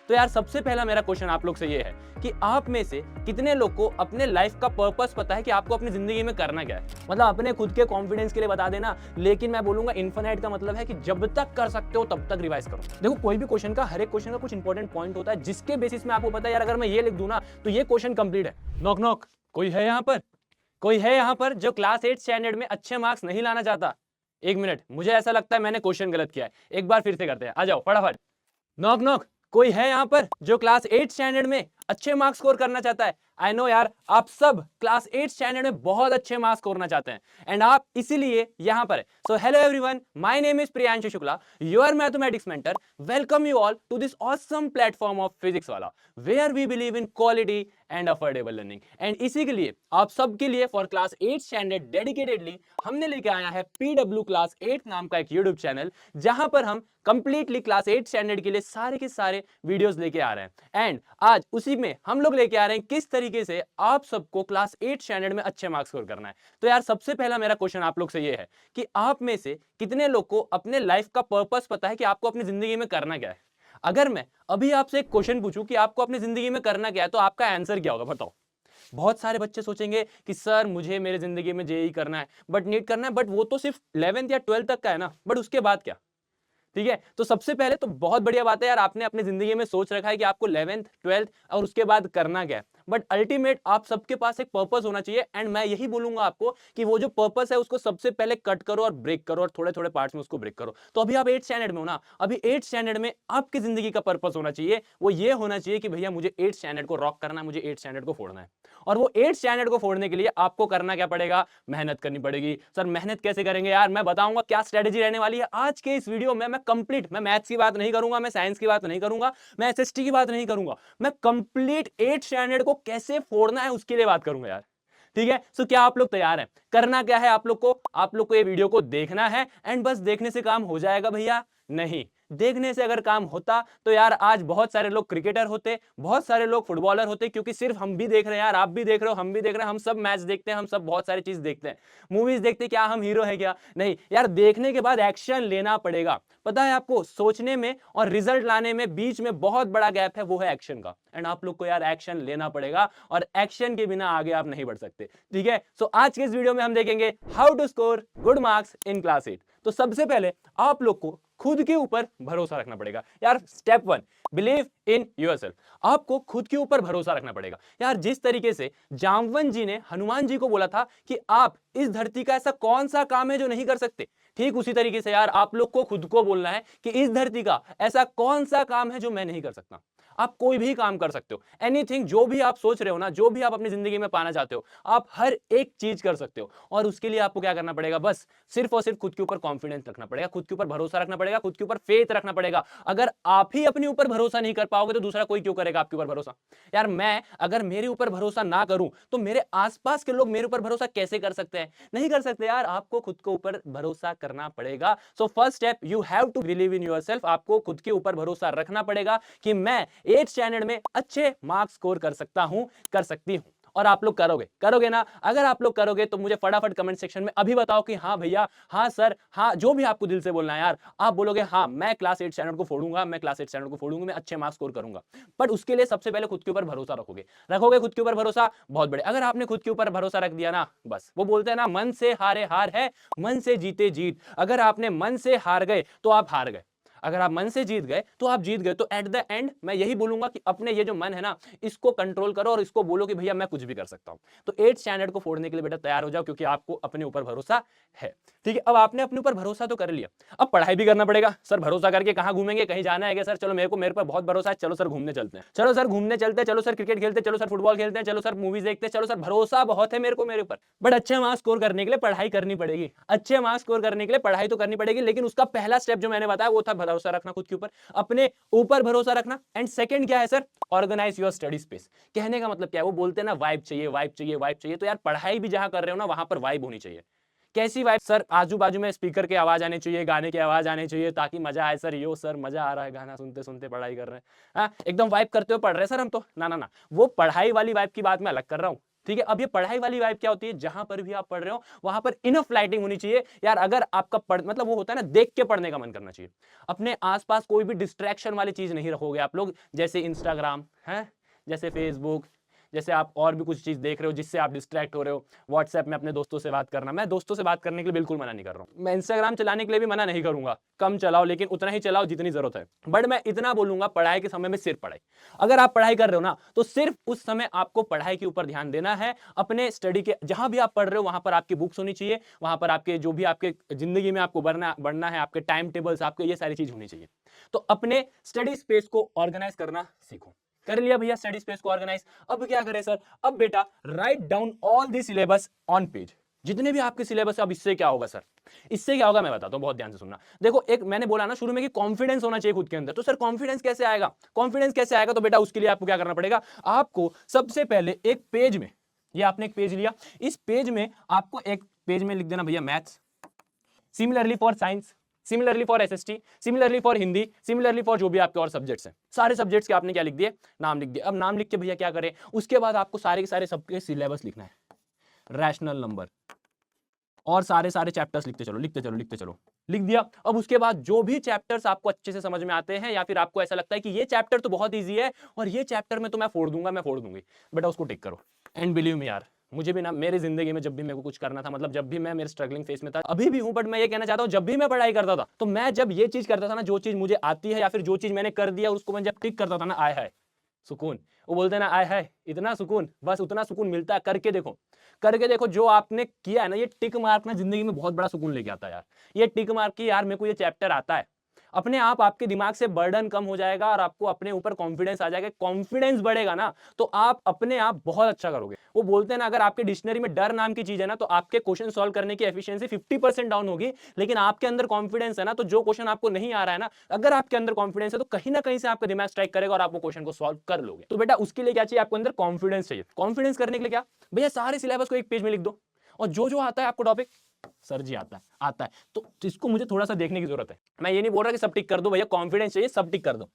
तो यार सबसे पहला मेरा क्वेश्चन आप लोग से ये है कि आप में से कितने लोग को अपने लाइफ का पर्पस पता है कि आपको अपनी जिंदगी में करना क्या है। मतलब अपने खुद के कॉन्फिडेंस के लिए बता देना, लेकिन मैं बोलूंगा इन्फिनाइट का मतलब है कि जब तक कर सकते हो तब तक रिवाइज करो। देखो कोई भी क्वेश्चन का, हर एक क्वेश्चन का कुछ इंपॉर्टेंट पॉइंट होता है जिसके बेसिस में आपको पता है यार अगर मैं ये लिख दूं ना तो ये क्वेश्चन कंप्लीट है। नॉक नॉक, कोई है यहाँ पर? कोई है यहाँ पर जो क्लास 8 स्टैंडर्ड में अच्छे मार्क्स नहीं लाना चाहता? एक मिनट, मुझे ऐसा लगता है मैंने क्वेश्चन गलत किया है, एक बार फिर से करते हैं, आ जाओ फटाफट। नॉक नॉक, कोई है यहाँ पर जो क्लास 8 स्टैंडर्ड में अच्छे मार्क्स स्कोर करना चाहता है? आई नो यार, आप सब क्लास 8 स्टैंडर्ड में बहुत अच्छे मार्क्स स्कोर करना चाहते हैं एंड आप इसीलिए यहाँ पर है। So hello everyone, my name is Priyanshu Shukla, your mathematics mentor. Welcome you all to this awesome platform of Physics Wallah, where we believe in quality and affordable learning. And इसी के लिए आप सबके लिए फॉर क्लास 8 स्टैंडर्ड डेडिकेटेडली हमने लेके आया है पीडब्ल्यू क्लास 8 नाम का एक यूट्यूब चैनल, जहां पर हम कंप्लीटली क्लास 8 स्टैंडर्ड के लिए सारे के सारे वीडियोस लेके आ रहे हैं। एंड आज उसी में हम लोग लेके आ रहे हैं किस तरीके से आप सबको क्लास 8 स्टैंडर्ड में अच्छे मार्क्स स्कोर करना है। तो यार सबसे पहला मेरा क्वेश्चन आप लोग से ये है कि आप में से कितने लोग को अपने लाइफ का पर्पस पता है कि आपको अपनी जिंदगी में करना क्या है। अगर मैं अभी आपसे एक क्वेश्चन पूछूं कि आपको अपनी जिंदगी में करना क्या है, तो आपका आंसर क्या होगा बताओ। बहुत सारे बच्चे सोचेंगे कि सर मुझे मेरे जिंदगी में जेई करना है, बट नीट करना है, बट वो तो सिर्फ 11th या 12th तक का है ना, बट उसके बाद क्या? ठीक है, तो सबसे पहले तो बहुत बढ़िया बात है यार, आपने अपनी जिंदगी में सोच रखा है कि आपको 11th 12th और उसके बाद करना क्या है। बट अल्टीमेट आप सबके पास एक पर्पस होना चाहिए एंड मैं यही बोलूंगा आपको कि वो जो पर्पस है उसको सबसे पहले कट करो और ब्रेक करो और थोड़े थोड़े पार्ट्स में उसको ब्रेक करो। तो अभी आप 8 स्टैंडर्ड में हो ना, अभी 8 स्टैंडर्ड में आपकी जिंदगी का पर्पस होना चाहिए, वो ये होना चाहिए कि भैया मुझे 8 स्टैंडर्ड को रॉक करना है, मुझे 8 स्टैंडर्ड को फोड़ना है। और वो 8 स्टैंडर्ड को फोड़ने के लिए आपको करना क्या पड़ेगा? मेहनत करनी पड़ेगी। सर मेहनत कैसे करेंगे यार? मैं बताऊंगा क्या स्ट्रेटेजी रहने वाली है आज के इस वीडियो में। मैं कंप्लीट, मैं मैथ्स की बात नहीं करूंगा, मैं साइंस की बात नहीं करूंगा, मैं एसएसटी की बात नहीं करूंगा, मैं कंप्लीट 8 स्टैंडर्ड को कैसे फोड़ना है उसके लिए बात करूंगा यार। ठीक है, सो क्या आप लोग तैयार हैं? करना क्या है आप लोग को? आप लोग को ये वीडियो को देखना है एंड बस देखने से काम हो जाएगा भैया? नहीं, देखने से अगर काम होता तो यार आज बहुत सारे लोग क्रिकेटर होते, बहुत सारे लोग फुटबॉलर होते, क्योंकि सिर्फ हम भी देख रहे हैं यार, आप भी देख रहे हो, हम भी देख रहे हैं, हम सब मैच देखते हैं, हम सब बहुत सारी चीज देखते हैं, मूवीज देखते हैं। क्या हम हीरो है क्या? नहीं यार, देखने के बाद एक्शन लेना पड़ेगा। पता है आपको, सोचने में और रिजल्ट लाने में बीच में बहुत बड़ा गैप है, वो है एक्शन का। एंड आप लोग को यार एक्शन लेना पड़ेगा और एक्शन के बिना आगे आप नहीं बढ़ सकते। ठीक है, सो आज के इस वीडियो में हम देखेंगे how to score good marks in class 8। तो सबसे पहले आप लोग को खुद के ऊपर भरोसा रखना पड़ेगा यार। Step 1, believe in yourself. आपको खुद के ऊपर भरोसा रखना पड़ेगा यार। जिस तरीके से जामवंत जी ने हनुमान जी को बोला था कि आप इस धरती का ऐसा कौन सा काम है जो नहीं कर सकते, ठीक उसी तरीके से यार आप लोग को खुद को बोलना है कि इस धरती का ऐसा कौन सा काम है जो मैं नहीं कर सकता। आप कोई भी काम कर सकते हो, एनीथिंग, जो भी आप सोच रहे हो ना, जो भी आप अपनी जिंदगी में पाना चाहते हो, आप हर एक चीज कर सकते हो। और उसके लिए आपको क्या करना पड़ेगा? बस सिर्फ और सिर्फ खुद के ऊपर कॉन्फिडेंस रखना पड़ेगा, खुद के ऊपर भरोसा रखना पड़ेगा, खुद के ऊपर फेथ रखना पड़ेगा। अगर आप ही अपने ऊपर भरोसा नहीं कर पाओगे तो दूसरा कोई क्यों करेगा आपके ऊपर भरोसा? यार मैं अगर मेरे ऊपर भरोसा ना करूं तो मेरे आसपास के लोग मेरे ऊपर भरोसा कैसे कर सकते हैं? नहीं कर सकते यार। आपको खुद के ऊपर भरोसा करना पड़ेगा। So first step, you have to believe in yourself. आपको खुद के ऊपर भरोसा रखना पड़ेगा कि मैं 8 स्टैंडर्ड में अच्छे मार्क्स स्कोर कर सकता हूं, कर सकती हूं। और आप लोग करोगे ना? अगर आप लोग करोगे तो मुझे फटाफट कमेंट सेक्शन में अभी बताओ कि हाँ भैया, हाँ सर, हाँ, जो भी आपको दिल से बोलना है यार। आप बोलोगे हाँ मैं क्लास 8 स्टैंडर्ड को फोड़ूंगा, मैं क्लास 8 स्टैंडर्ड को फोड़ूंगा, मैं अच्छे मार्क्स स्कोर करूंगा। बट उसके लिए सबसे पहले खुद के ऊपर भरोसा रखोगे खुद के ऊपर भरोसा, बहुत बड़े। अगर आपने खुद के ऊपर भरोसा रख दिया ना, बस वो बोलते हैं ना, मन से हारे हार है, मन से जीते जीत। अगर आपने मन से हार गए तो आप हार गए, अगर आप मन से जीत गए तो आप जीत गए। तो एट द एंड मैं यही बोलूंगा कि अपने ये जो मन है ना, इसको कंट्रोल करो और इसको बोलो कि भैया मैं कुछ भी कर सकता हूं। तो 8 स्टैंडर्ड को फोड़ने के लिए बेटा तैयार हो जाओ, क्योंकि आपको अपने ऊपर भरोसा है। ठीक है, अब आपने अपने ऊपर भरोसा तो कर लिया, अब पढ़ाई भी करना पड़ेगा। सर भरोसा करके कहां घूमेंगे? कहीं जाना है क्या सर? चलो मेरे पर बहुत भरोसा है, चलो सर घूमने चलते हैं, चलो सर घूमने चलते हैं, चलो सर क्रिकेट खेलते हैं, चलो सर फुटबॉल खेलते हैं, चलो सर मूवीज देखते हैं, चलो सर भरोसा बहुत है मेरे को मेरे ऊपर। बट अच्छे मार्क्स स्कोर करने के लिए पढ़ाई करनी पड़ेगी, अच्छे मार्क्स स्कोर करने के लिए पढ़ाई तो करनी पड़ेगी। लेकिन उसका पहला स्टेप जो मैंने बताया वो था भरोसा रखना खुद के ऊपर, अपने ऊपर भरोसा रखना। एंड सेकंड क्या है sir? Organise your study space. कहने का मतलब क्या है? वो बोलते हैं ना वाइब चाहिए, वाइब चाहिए, वाइब चाहिए। तो यार पढ़ाई भी जहां कर रहे हो ना, वहां पर वाइब होनी चाहिए। कैसी वाइब? सर आजू बाजू में स्पीकर की आवाज आनी चाहिए, गाने की आवाज आनी चाहिए, ताकि मजा आए। सर यो सर मजा आ रहा है, गाना सुनते सुनते पढ़ाई कर रहे हैं, हाँ एकदम वाइब करते हो पढ़ रहे हैं सर हम तो। ना ना ना, वो पढ़ाई वाली वाइब की बात मैं अलग कर रहा हूँ। ठीक है। अब ये पढ़ाई वाली वाइब क्या होती है, जहां पर भी आप पढ़ रहे हो वहां पर इनफ लाइटिंग होनी चाहिए यार। अगर आपका मतलब वो होता है ना, देख के पढ़ने का मन करना चाहिए। अपने आसपास कोई भी डिस्ट्रैक्शन वाली चीज नहीं रखोगे आप लोग, जैसे इंस्टाग्राम है, जैसे फेसबुक, जैसे आप और भी कुछ चीज देख रहे हो जिससे आप डिस्ट्रैक्ट हो रहे हो। व्हाट्सएप में अपने दोस्तों से बात करना, मैं दोस्तों से बात करने के लिए बिल्कुल मना नहीं कर रहा हूं, मैं इंस्टाग्राम चलाने के लिए भी मना नहीं करूंगा। कम चलाओ, लेकिन उतना ही चलाओ जितनी जरूरत है। बट मैं इतना बोलूंगा, पढ़ाई के समय में सिर्फ पढ़ाई। अगर आप पढ़ाई कर रहे हो ना, तो सिर्फ उस समय आपको पढ़ाई के ऊपर ध्यान देना है। अपने स्टडी के जहां भी आप पढ़ रहे हो वहां पर आपकी बुक्स होनी चाहिए, वहां पर आपके जो भी आपके जिंदगी में आपको बढ़ना है, आपके टाइम टेबल्स, आपके ये सारी चीज होनी चाहिए। तो अपने स्टडी स्पेस को ऑर्गेनाइज करना सीखो। कर लिया भैया स्टडी स्पेस को ऑर्गेनाइज, अब क्या करें सर? अब बेटा write down all the syllabus on page, जितने भी आपके सिलेबस है। अब इससे क्या होगा सर? इससे क्या होगा मैं बताता हूं, बहुत ध्यान से सुनना। देखो, एक मैंने बोला ना शुरू में कि कॉन्फिडेंस होना चाहिए खुद के अंदर। तो सर कॉन्फिडेंस कैसे आएगा? कॉन्फिडेंस कैसे आएगा? तो बेटा उसके लिए आपको क्या करना पड़ेगा, आपको सबसे पहले एक पेज में, ये आपने एक पेज लिया, इस पेज में आपको एक पेज में लिख देना भैया maths, similarly for science, similarly for SST, similarly for Hindi, similarly for जो भी आपके और सब्जेक्ट्स हैं। सारे सब्जेक्ट्स के आपने क्या लिख दिए, नाम लिख दिए। अब नाम लिख के भैया क्या करें, उसके बाद आपको सारे के सारे सबके सिलेबस लिखना है, रैशनल नंबर, और सारे चैप्टर्स लिखते चलो, लिखते चलो, लिखते चलो, लिख दिया। अब उसके बाद जो भी चैप्टर्स आपको अच्छे से समझ में आते हैं, या फिर आपको ऐसा लगता है कि ये चैप्टर तो बहुत ईजी है और ये चैप्टर में तो मैं फोड़ दूंगा, मैं फोड़ दूंगी, बेटा उसको टिक करो। एंड बिलीव मी यार, मुझे भी ना मेरी जिंदगी में जब भी मेरे को कुछ करना था, मतलब जब भी मैं मेरे स्ट्रगलिंग फेस में था, अभी भी हूं, बट मैं ये कहना चाहता हूं, जब भी मैं पढ़ाई करता था, तो मैं जब ये चीज करता था ना, जो चीज मुझे आती है या फिर जो चीज मैंने कर दिया उसको मैं जब टिक करता था ना, आय हाय सुकून। वो बोलते हैं ना, आय हाय इतना सुकून, बस उतना सुकून मिलता है। करके देखो, करके देखो, जो आपने किया है ना, ये टिक मार्क ना जिंदगी में बहुत बड़ा सुकून लेके आता है यार। ये टिक मार्क की यार मेरे को ये चैप्टर आता है, अपने आप आपके दिमाग से बर्डन कम हो जाएगा और आपको अपने ऊपर कॉन्फिडेंस आ जाएगा। कॉन्फिडेंस बढ़ेगा ना, तो आप अपने आप बहुत अच्छा करोगे। वो बोलते हैं ना, अगर आपके डिक्शनरी में डर नाम की चीज है ना, तो आपके क्वेश्चन सॉल्व करने की एफिशिएंसी 50% डाउन होगी। लेकिन आपके अंदर कॉन्फिडेंस है ना, तो जो क्वेश्चन आपको नहीं आ रहा है ना, अगर आपके अंदर कॉन्फिडेंस है तो कहीं ना कहीं से आपका दिमाग स्ट्राइक करेगा और आप वो क्वेश्चन को सॉल्व कर लोगे। तो बेटा उसके लिए क्या चाहिए, आपको अंदर कॉन्फिडेंस चाहिए। कॉन्फिडेंस करने के लिए क्या भैया, सारे सिलेबस को एक पेज में लिख दो, और जो जो आता है आपको टॉपिक, सर जी आता है तो इसको मुझे थोड़ा सा देखने की जरूरत है। मैं ये नहीं बोल रहा कि सब टिक कर दो भैया, कॉन्फिडेंस चाहिए, सब टिक कर दो।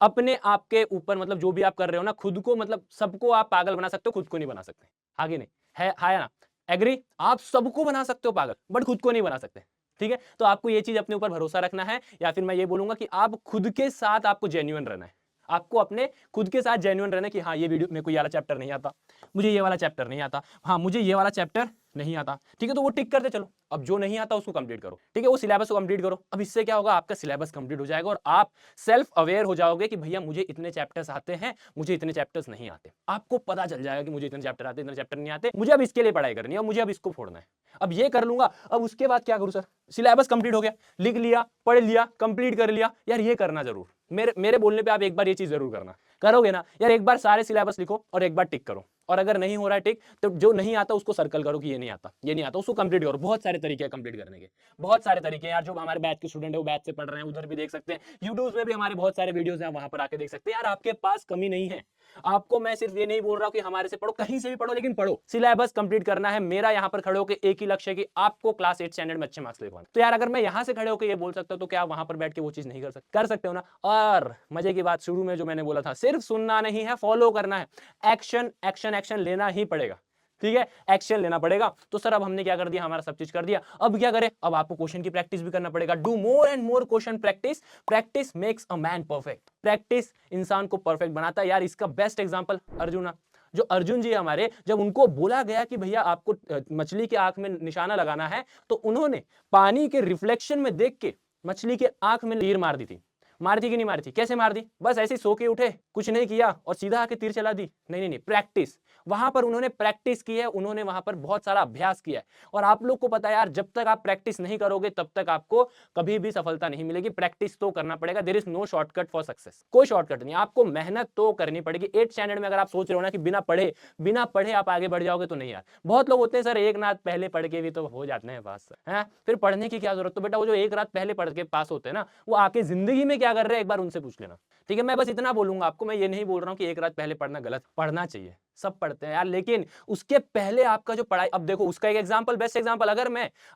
अपने आप के ऊपर, मतलब जो भी आप कर रहे हो ना, खुद को, मतलब सबको आप पागल बना सकते हो, खुद को नहीं बना सकते। आगे नहीं है ना, एग्री? आप सबको बना सकते हो पागल, बट खुद को नहीं बना सकते। ठीक है, तो आपको ये चीज अपने ऊपर भरोसा रखना है, या फिर मैं ये बोलूंगा कि आप खुद के साथ आपको जेन्युइन रहना है। आपको अपने खुद के साथ जेन्युइन रहना है कि हाँ, ये वीडियो मेरे को ये वाला चैप्टर नहीं आता, मुझे ये वाला चैप्टर नहीं आता, हाँ मुझे ये वाला चैप्टर नहीं आता। ठीक है, तो वो टिक करते चलो। अब जो नहीं आता उसको कंप्लीट करो, ठीक है, वो सिलेबस को कंप्लीट करो। अब इससे क्या होगा, आपका सिलेबस कंप्लीट हो जाएगा और आप सेल्फ अवेयर हो जाओगे कि भैया मुझे इतने चैप्टर्स आते हैं, मुझे इतने चैप्टर्स नहीं आते। आपको पता चल जाएगा कि मुझे इतने चैप्टर आते, इतने चैप्टर नहीं आते, मुझे अब इसके लिए पढ़ाई करनी है, मुझे अब इसको फोड़ना है, अब ये कर लूंगा। अब उसके बाद क्या करूं सर? सिलेबस कंप्लीट हो गया, लिख लिया, पढ़ लिया, कंप्लीट कर लिया। यार ये करना जरूर, मेरे बोलने पे आप एक बार ये चीज जरूर करना। करोगे ना यार, एक बार सारे सिलेबस लिखो और एक बार टिक करो। और अगर नहीं हो रहा है टिक, तो जो नहीं आता उसको सर्कल करो कि ये नहीं आता, ये नहीं आता, उसको कंप्लीट करो। बहुत सारे तरीके हैं कंप्लीट करने के, बहुत सारे तरीके हैं यार। जो हमारे बैच के स्टूडेंट है वो बैच से पढ़ रहे हैं, उधर भी देख सकते हैं। यूट्यूब में भी हमारे बहुत सारे वीडियोस हैं, वहां पर आके देख सकते हैं। यार आपके पास कमी नहीं है। आपको मैं सिर्फ ये नहीं बोल रहा हूं कि हमारे से पढ़ो, कहीं से भी पढ़ो, लेकिन पढ़ो। सिलेबस कंप्लीट करना है। मेरा यहाँ पर खड़े होकर एक ही लक्ष्य है कि आपको क्लास 8 स्टैंडर्ड में अच्छे मार्क्स लेवाना। तो यार अगर मैं यहाँ से खड़े होकर ये बोल सकता हूं, तो क्या वहां पर बैठ के वो चीज नहीं कर सकते हो ना? और मजे की बात, शुरू में जो मैंने बोला था, सिर्फ सुनना नहीं है, फॉलो करना है। एक्शन एक्शन एक्शन लेना ही पड़ेगा। ठीक है, एक्शन लेना पड़ेगा। तो सर अब हमने क्या कर दिया, हमारा सब चीज कर दिया, अब क्या करें? अब आपको क्वेश्चन की प्रैक्टिस भी करना पड़ेगा। Do more and more question practice, practice makes a man perfect. Practice इंसान को परफेक्ट बनाता है यार। इसका बेस्ट एग्जांपल अर्जुन, जो अर्जुन जी हमारे, जब उनको बोला गया कि भैया आपको मछली के आंख में निशाना लगाना है, तो उन्होंने पानी के रिफ्लेक्शन में देख के मछली के आंख में तीर मार दी थी। मार दी कि नहीं मारी थी? कैसे मार दी? बस ऐसे सो के उठे, कुछ नहीं किया और सीधा आके तीर चला दी? नहीं, प्रैक्टिस। वहां पर उन्होंने प्रैक्टिस की है, उन्होंने वहां पर बहुत सारा अभ्यास किया है। और आप लोग को पता है यार, जब तक आप प्रैक्टिस नहीं करोगे तब तक आपको कभी भी सफलता नहीं मिलेगी। प्रैक्टिस तो करना पड़ेगा। There is no shortcut for success. कोई शॉर्टकट नहीं, आपको मेहनत तो करनी पड़ेगी। 8th स्टैंडर्ड में अगर आप सोच रहे हो ना कि बिना पढ़े आप आगे बढ़ जाओगे, तो नहीं यार। बहुत लोग होते हैं सर, एक रात पहले पढ़ के भी तो हो जाते हैं पास, है फिर पढ़ने की क्या जरूरत? तो बेटा वो जो एक रात पहले पढ़ के पास होते हैं ना, वो आके जिंदगी में क्या कर रहे हैं, एक बार उनसे पूछ लेना। ठीक है, मैं बस इतना बोलूंगा आपको। मैं ये नहीं बोल रहा हूं कि एक रात पहले पढ़ना गलत, पढ़ना चाहिए, सब पढ़ते हैं यार, लेकिन उसके पहले आपका जो पढ़ाई, अब देखो उसका एक एग्जांपल, बेस्ट एग्जांपल,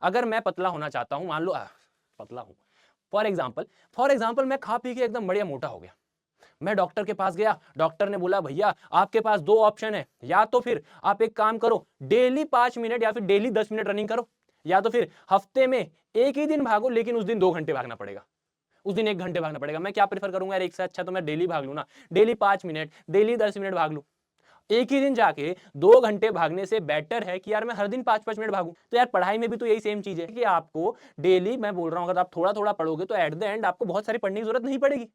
अगर मैं पतला होना चाहता हूं, मान लो पतला हूं, फॉर एग्जांपल मैं खा पी के एकदम बढ़िया मोटा हो गया, मैं डॉक्टर के पास गया, डॉक्टर ने बोला भैया आपके पास दो ऑप्शन है, या तो फिर आप एक काम करो डेली 5 मिनट या फिर डेली 10 मिनट रनिंग करो, या तो फिर हफ्ते में एक ही दिन भागो लेकिन उस दिन 2 घंटे भागना पड़ेगा, उस दिन 1 घंटे भागना पड़ेगा। मैं क्या प्रेफर करूंगा यार, एक से अच्छा तो मैं डेली भाग लूं ना, डेली 5 मिनट, डेली 10 मिनट भाग लूं। एक ही दिन जाके 2 घंटे भागने से बेटर है कि यार मैं हर दिन 5-5 मिनट भागूं। तो यार पढ़ाई में भी तो यही सेम चीज है कि आपको डेली, मैं बोल रहा हूं अगर आप थोड़ा थोड़ा पढ़ोगे तो एट द एंड आपको बहुत सारी पढ़ने की जरूरत नहीं पड़ेगी,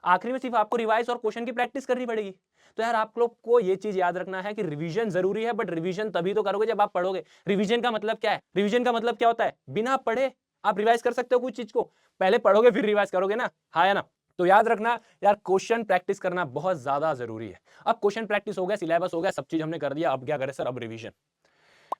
आखिरी में सिर्फ आपको रिवाइज और क्वेश्चन की प्रैक्टिस करनी पड़ेगी। तो यार आप लोग को ये चीज याद रखना है कि रिवीजन जरूरी है, बट रिवीजन तभी तो करोगे जब आप पढ़ोगे। रिवीजन का मतलब क्या है, रिवीजन का मतलब क्या होता है, बिना पढ़े आप रिवाइज कर सकते हो कुछ चीज को, पहले पढ़ोगे फिर रिवाइज करोगे ना, हाँ या ना। तो याद रखना यार क्वेश्चन प्रैक्टिस करना बहुत ज्यादा जरूरी है। अब क्वेश्चन प्रैक्टिस हो गया, सिलेबस हो गया, सब चीज हमने कर दिया, अब क्या करें सर, अब रिवीजन।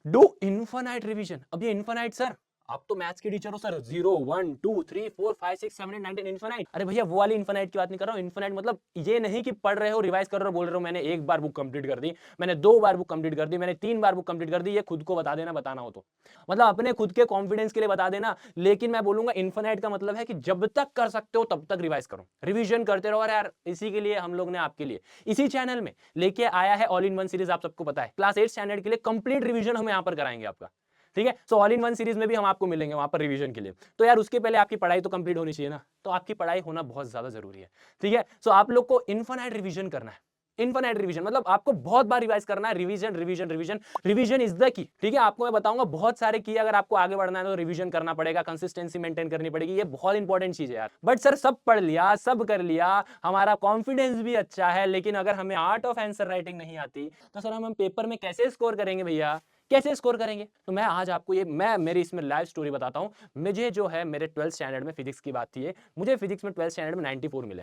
Do infinite revision. अब ये इनफाइनाइट सर, आप तो मैथ्स के टीचर हो सर, 0 1 2 3 4 5 6 7 8 9 10 इनफाइनाइट। अरे भैया वो वाली इनफाइनाइट की बात नहीं कर रहा हूं। इनफाइनाइट मतलब ये नहीं कि पढ़ रहे हो, रिवाइज कर रहे हो, बोल रहे हो मैंने एक बार बुक कंप्लीट कर दी, मैंने 2 बार बुक कंप्लीट कर दी, मैंने 3 बार बुक कंप्लीट कर दी। ये खुद को बता देना, बताना हो तो मतलब अपने खुद के कॉन्फिडेंस के लिए बता देना। लेकिन मैं बोलूंगा इनफाइनाइट का मतलब है कि जब तक कर सकते हो तब तक रिवाइज करो, रिवीजन करते रहो। और यार इसी के लिए हम लोग ने आपके लिए इसी चैनल में लेके आया है ऑल इन वन सीरीज। आप सबको पता है क्लास 8 स्टैंडर्ड के लिए कंप्लीट रिवीजन हम यहाँ पर कराएंगे आपका, ठीक है। So all in one series में भी हम आपको मिलेंगे वहां पर रिवीजन के लिए। तो यार उसके पहले आपकी पढ़ाई तो कंप्लीट होनी चाहिए ना, तो आपकी पढ़ाई होना बहुत ज्यादा जरूरी है, ठीक है। सो आप लोग को इनफाइनाइट रिवीजन करना है। इनफाइनाइट रिवीजन मतलब आपको बहुत बार रिवाइज करना है। Revision revision revision revision is the key, ठीक है। आपको मैं बताऊंगा बहुत सारे की, अगर आपको आगे बढ़ना है तो रिवीजन करना पड़ेगा, कंसिस्टेंसी मेंटेन करनी पड़ेगी, ये बहुत इंपॉर्टेंट चीज है यार। बट सर सब पढ़ लिया, सब कर लिया, हमारा कॉन्फिडेंस भी अच्छा है, लेकिन अगर हमें आर्ट ऑफ आंसर राइटिंग नहीं आती तो सर हम पेपर में कैसे स्कोर करेंगे भैया, कैसे स्कोर करेंगे। तो मैं आज आपको ये मेरी इसमें लाइव स्टोरी बताता हूँ। मुझे जो है मेरे 12th स्टैंडर्ड में फिजिक्स की बात थी, मुझे फिजिक्स में 12th स्टैंडर्ड में 94 मिले,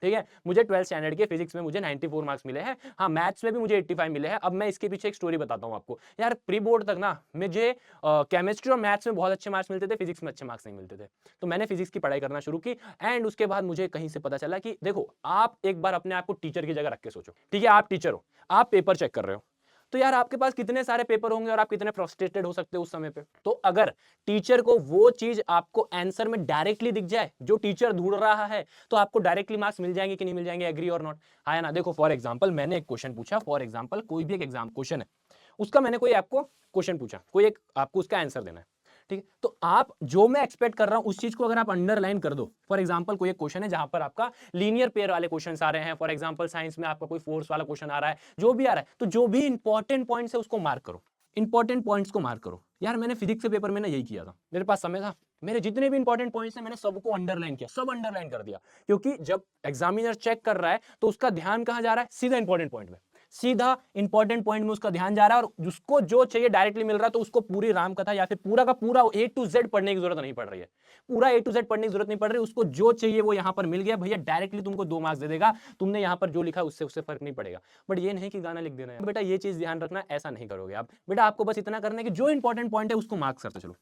ठीक है। मुझे 12th स्टैंडर्ड के फिजिक्स में मुझे 94 मार्क्स मिले हैं। हाँ मैथ्स में भी मुझे 85 मिले हैं। अब मैं इसके पीछे एक स्टोरी बताता हूँ आपको। यार प्री बोर्ड तक ना मुझे केमिस्ट्री और मैथ्स में बहुत अच्छे मार्क्स मिलते थे, फिजिक्स में अच्छे मार्क्स नहीं मिलते थे। तो मैंने फिजिक्स की पढ़ाई करना शुरू की एंड उसके बाद मुझे कहीं से पता चला कि देखो आप एक बार अपने आप को टीचर की जगह रख के सोचो, ठीक है। आप टीचर हो, आप पेपर चेक कर रहे हो, तो यार आपके पास कितने सारे पेपर होंगे और आप कितने फ्रस्ट्रेटेड हो सकते हो उस समय पे। तो अगर टीचर को वो चीज आपको आंसर में डायरेक्टली दिख जाए जो टीचर ढूंढ रहा है, तो आपको डायरेक्टली मार्क्स मिल जाएंगे कि नहीं मिल जाएंगे, एग्री और नॉट, हाँ ना। देखो फॉर एग्जांपल मैंने एक क्वेश्चन पूछा, फॉर एग्जांपल कोई भी एक एग्जाम क्वेश्चन है, उसका मैंने कोई आपको क्वेश्चन पूछा, कोई एक आपको उसका आंसर देना है, ठीक है। तो आप जो मैं एक्सपेक्ट कर रहा हूं उस चीज को अगर आप अंडरलाइन कर दो, फॉर एग्जांपल कोई एक क्वेश्चन है जहां पर आपका लीनियर पेयर वाले क्वेश्चंस आ रहे हैं, फॉर एग्जांपल साइंस में आपका कोई फोर्स वाला क्वेश्चन आ रहा है, जो भी आ रहा है, तो जो भी इंपॉर्टेंट पॉइंट्स है उसको मार्क करो, इंपॉर्टेंट पॉइंट्स को मार्क करो। यार मैंने फिजिक्स के पेपर में ना यही किया था, मेरे पास समय था, मेरे जितने भी इंपॉर्टेंट पॉइंट्स हैं मैंने सबको अंडरलाइन किया, सब अंडरलाइन कर दिया। क्योंकि जब एग्जामिनर चेक कर रहा है तो उसका ध्यान कहां जा रहा है, सीधा इंपॉर्टेंट पॉइंट में, सीधा इंपॉर्टेंट पॉइंट में उसका ध्यान जा रहा है, और उसको जो चाहिए डायरेक्टली मिल रहा है। तो उसको पूरी राम कथा या फिर पूरा का पूरा A to Z पढ़ने की जरूरत नहीं पड़ रही है, पूरा A to Z पढ़ने की जरूरत नहीं पड़ रही, उसको जो चाहिए वो यहां पर मिल गया भैया, डायरेक्टली तुमको 2 मार्क्स दे देगा, तुमने यहां पर जो लिखा उससे फर्क नहीं पड़ेगा। बट ये नहीं कि गाना लिख देना है बेटा, ये चीज ध्यान रखना, ऐसा नहीं करोगे आप बेटा। आपको बस इतना करना है कि जो इंपॉर्टेंट पॉइंट है उसको मार्क्स करते चलो।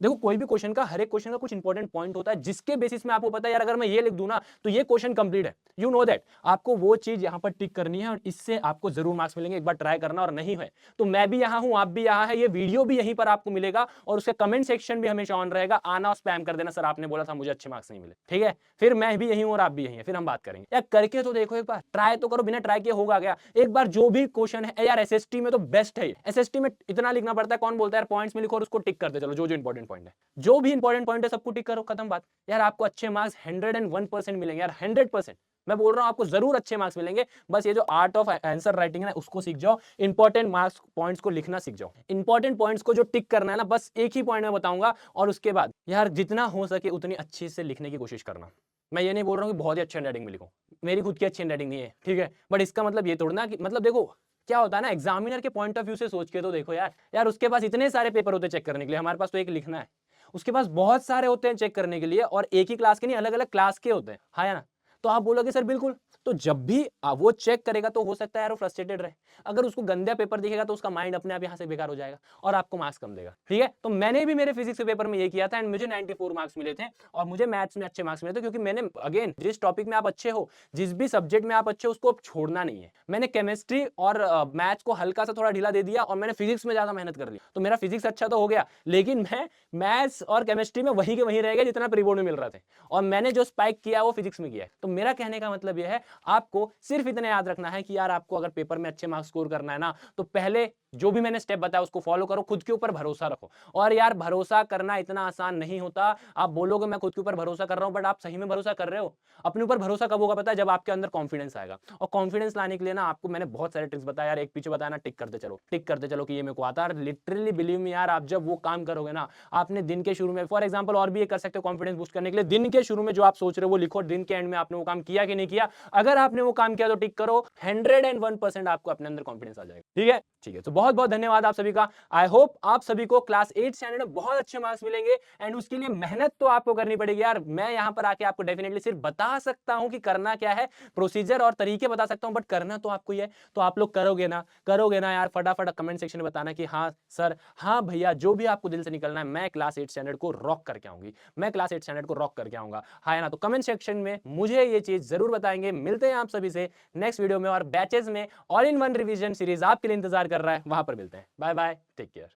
देखो कोई भी क्वेश्चन का, हर एक क्वेश्चन का कुछ इंपॉर्टेंट पॉइंट होता है जिसके बेसिस में आपको पता है यार अगर मैं ये लिख दूं ना तो ये क्वेश्चन कंप्लीट है, यू नो दैट। आपको वो चीज यहां पर टिक करनी है और इससे आपको जरूर मार्क्स मिलेंगे, एक बार ट्राई करना। और नहीं है तो मैं भी यहां हूं, आप भी यहां है, ये वीडियो भी यहीं पर आपको मिलेगा और उसका कमेंट सेक्शन भी हमेशा ऑन रहेगा, आना और स्पैम कर देना, सर आपने बोला था मुझे अच्छे मार्क्स नहीं मिले, ठीक है। फिर मैं भी यहीं हूं और आप भी यहीं है, फिर हम बात करेंगे। यार करके तो देखो, एक बार ट्राई तो करो, बिना ट्राई किए होगा क्या। एक बार जो भी क्वेश्चन है यार, एसएसटी में तो बेस्ट है, एसएसटी में इतना लिखना पड़ता है, कौन बोलता है यार पॉइंट्स में लिखो और उसको टिक करते चलो, जो इंपॉर्टेंट पॉइंट है, जो भी इंपॉर्टेंट पॉइंट है सबको टिक करो, खत्म बात। यार आपको अच्छे मार्क्स 101% मिलेंगे यार, 100%। मैं बोल रहा हूं आपको जरूर अच्छे मार्क्स मिलेंगे। बस ये जो आर्ट ऑफ आंसर राइटिंग है ना उसको सीख जाओ, इंपॉर्टेंट मार्क्स पॉइंट्स को लिखना सीख जाओ। इंपॉर्टेंट पॉइंट्स को जो टिक करना है ना, बस एक ही पॉइंट में बताऊंगा, और उसके बाद यार जितना हो सके उतनी अच्छे से लिखने की कोशिश करना। मैं ये नहीं बोल रहा हूं कि बहुत ही अच्छी हैंडराइटिंग में लिखो, मेरी खुद की अच्छी हैंडराइटिंग नहीं है, ठीक है। बट इसका मतलब ये तोड़ना कि मतलब देखो क्या होता है ना, एग्जामिनर के पॉइंट ऑफ व्यू से सोच के तो देखो यार उसके पास इतने सारे पेपर होते चेक करने के लिए, हमारे पास तो एक लिखना है, उसके पास बहुत सारे होते हैं चेक करने के लिए, और एक ही क्लास के नहीं, अलग अलग क्लास के होते हैं, हाँ या ना। तो आप बोलोगे सर बिल्कुल, तो जब भी वो चेक करेगा तो हो सकता है यार वो फ्रस्ट्रेटेड रहे। अगर उसको गंदा पेपर दिखेगा तो उसका माइंड अपने आप यहाँ से बेकार हो जाएगा और आपको मार्क्स कम देगा, ठीक है। तो मैंने भी मेरे फिजिक्स के पेपर में ये किया था एंड मुझे 94 मार्क्स मिले थे, और मुझे मैथ्स में अच्छे मार्क्स मिले थे, क्योंकि मैंने अगेन जिस टॉपिक में आप अच्छे हो, जिस भी सब्जेक्ट में आप अच्छे हो, उसको छोड़ना नहीं है। मैंने केमिस्ट्री और मैथ्स को हल्का सा थोड़ा ढीला दे दिया और मैंने फिजिक्स में ज्यादा मेहनत कर ली, तो मेरा फिजिक्स अच्छा तो हो गया, लेकिन मैं मैथ्स और केमिस्ट्री में वहीं के वहीं रह गया जितना प्री बोर्ड में मिल रहा था, और मैंने जो स्पाइक किया वो फिजिक्स में किया है। तो तो मेरा कहने का मतलब यह है, आपको सिर्फ इतना याद रखना है कि यार आपको अगर पेपर में अच्छे मार्क्स स्कोर करना है ना, तो पहले जो भी मैंने स्टेप बताया उसको फॉलो करो, खुद के ऊपर भरोसा रखो। और यार भरोसा करना इतना आसान नहीं होता। आप बोलोगे मैं खुद के ऊपर भरोसा कर रहा हूं, बट आप सही में भरोसा कर रहे हो? अपने ऊपर भरोसा कब होगा पता है? जब आपके अंदर कॉन्फिडेंस आएगा। और कॉन्फिडेंस लाने के लिए ना आपको मैंने बहुत सारे ट्रिक्स बताया यार, एक पीछे बताया ना, टिक करते चलो कि ये मेरे को आता है। लिटरली बिलीव मी यार, आप जब वो काम करोगे ना, आपने दिन के शुरू में फॉर एग्जांपल और भी ये कर सकते हो कॉन्फिडेंस बूस्ट करने के लिए, दिन के शुरू में जो आप सोच रहे हो वो लिखो, दिन के एंड में आपने वो काम किया कि नहीं किया। अगर आपने वो काम किया तो टिक करो, 101% आपको अपने अंदर कॉन्फिडेंस आ जाएगा। ठीक है, ठीक है। तो बहुत बहुत धन्यवाद आप सभी का। आई होप आप सभी को क्लास 8 स्टैंडर्ड में बहुत अच्छे मार्क्स मिलेंगे, एंड उसके लिए मेहनत तो आपको करनी पड़ेगी यार। मैं यहां पर आके आपको डेफिनेटली सिर्फ बता सकता हूं कि करना क्या है, प्रोसीजर और तरीके बता सकता हूं, बट करना तो आपको ही है। तो आप लोग करोगे ना यार? फटाफट कमेंट सेक्शन में बताना कि हाँ सर, हाँ भैया, जो भी आपको दिल से निकलना है, मैं क्लास 8 स्टैंडर्ड को रॉक करके आऊंगी, मैं क्लास 8 स्टैंडर्ड को रॉक करके आऊंगा, हाँ है ना? तो कमेंट सेक्शन में मुझे ये चीज जरूर बताएंगे। मिलते हैं आप सभी से नेक्स्ट वीडियो में, और बैचेस में all in one revision series आपके लिए इंतजार कर रहा है, वहां पर मिलते हैं। Bye bye, take care.